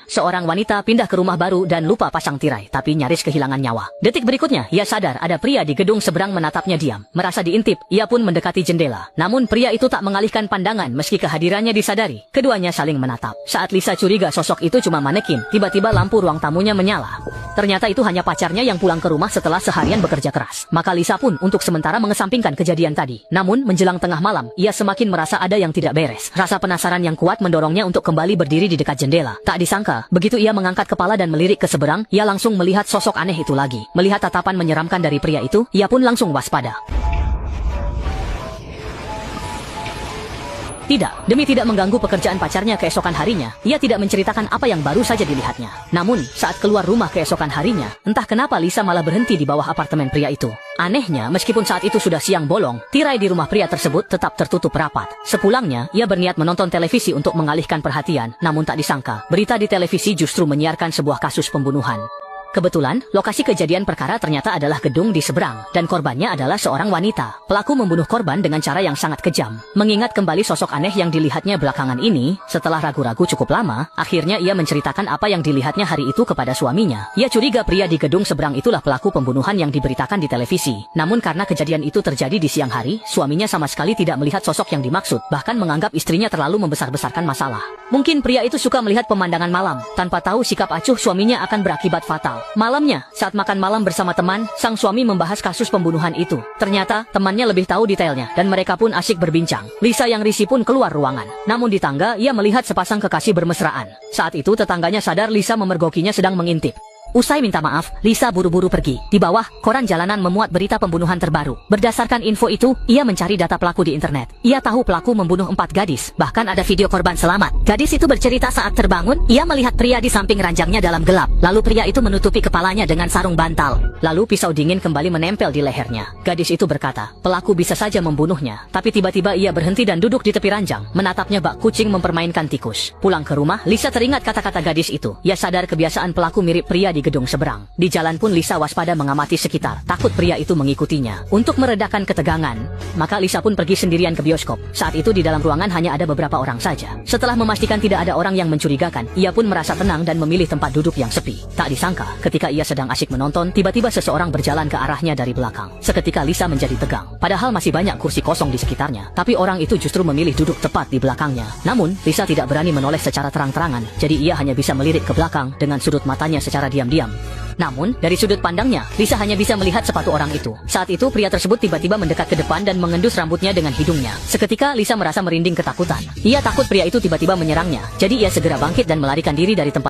Seorang wanita pindah ke rumah baru dan lupa pasang tirai, tapi nyaris kehilangan nyawa. Detik berikutnya, ia sadar ada pria di gedung seberang menatapnya diam. Merasa diintip, ia pun mendekati jendela. Namun pria itu tak mengalihkan pandangan meski kehadirannya disadari. Keduanya saling menatap. Saat Lisa curiga sosok itu cuma manekin, tiba-tiba lampu ruang tamunya menyala. Ternyata itu hanya pacarnya yang pulang ke rumah setelah seharian bekerja keras. Maka Lisa pun untuk sementara mengesampingkan kejadian tadi. Namun menjelang tengah malam, ia semakin merasa ada yang tidak beres. Rasa penasaran yang kuat mendorongnya untuk kembali berdiri di dekat jendela. Tak disangka, begitu ia mengangkat kepala dan melirik ke seberang, ia langsung melihat sosok aneh itu lagi. Melihat tatapan menyeramkan dari pria itu, ia pun langsung waspada. Tidak, demi tidak mengganggu pekerjaan pacarnya keesokan harinya, ia tidak menceritakan apa yang baru saja dilihatnya. Namun, saat keluar rumah keesokan harinya, entah kenapa Lisa malah berhenti di bawah apartemen pria itu. Anehnya, meskipun saat itu sudah siang bolong, tirai di rumah pria tersebut tetap tertutup rapat. Sepulangnya, ia berniat menonton televisi untuk mengalihkan perhatian, namun tak disangka, berita di televisi justru menyiarkan sebuah kasus pembunuhan. Kebetulan, lokasi kejadian perkara ternyata adalah gedung di seberang, dan korbannya adalah seorang wanita. Pelaku membunuh korban dengan cara yang sangat kejam. Mengingat kembali sosok aneh yang dilihatnya belakangan ini, setelah ragu-ragu cukup lama, akhirnya ia menceritakan apa yang dilihatnya hari itu kepada suaminya. Ia curiga pria di gedung seberang itulah pelaku pembunuhan yang diberitakan di televisi. Namun karena kejadian itu terjadi di siang hari, suaminya sama sekali tidak melihat sosok yang dimaksud, bahkan menganggap istrinya terlalu membesar-besarkan masalah. Mungkin pria itu suka melihat pemandangan malam, tanpa tahu sikap acuh suaminya akan berakibat fatal. Malamnya, saat makan malam bersama teman, sang suami membahas kasus pembunuhan itu. Ternyata, temannya lebih tahu detailnya, dan mereka pun asyik berbincang. Lisa yang risih pun keluar ruangan. Namun di tangga, ia melihat sepasang kekasih bermesraan. Saat itu tetangganya sadar Lisa memergokinya sedang mengintip. Usai minta maaf, Lisa buru-buru pergi. Di bawah, koran jalanan memuat berita pembunuhan terbaru. Berdasarkan info itu, ia mencari data pelaku di internet. Ia tahu pelaku membunuh 4 gadis, bahkan ada video korban selamat. Gadis itu bercerita saat terbangun, ia melihat pria di samping ranjangnya dalam gelap. Lalu pria itu menutupi kepalanya dengan sarung bantal. Lalu pisau dingin kembali menempel di lehernya. Gadis itu berkata, pelaku bisa saja membunuhnya. Tapi tiba-tiba ia berhenti dan duduk di tepi ranjang, menatapnya bak kucing mempermainkan tikus. Pulang ke rumah, Lisa teringat kata-kata gadis itu. Ia sadar kebiasaan pelaku mirip pria di gedung seberang. Di jalan pun Lisa waspada mengamati sekitar, takut pria itu mengikutinya. Untuk meredakan ketegangan, maka Lisa pun pergi sendirian ke bioskop. Saat itu di dalam ruangan hanya ada beberapa orang saja. Setelah memastikan tidak ada orang yang mencurigakan, ia pun merasa tenang dan memilih tempat duduk yang sepi. Tak disangka, ketika ia sedang asyik menonton, tiba-tiba seseorang berjalan ke arahnya dari belakang. Seketika Lisa menjadi tegang. Padahal masih banyak kursi kosong di sekitarnya, tapi orang itu justru memilih duduk tepat di belakangnya. Namun, Lisa tidak berani menoleh secara terang-terangan, jadi ia hanya bisa melirik ke belakang dengan sudut matanya secara diam-diam. Namun, dari sudut pandangnya, Lisa hanya bisa melihat sepatu orang itu. Saat itu, pria tersebut tiba-tiba mendekat ke depan dan mengendus rambutnya dengan hidungnya. Seketika, Lisa merasa merinding ketakutan. Ia takut pria itu tiba-tiba menyerangnya, jadi ia segera bangkit dan melarikan diri dari tempat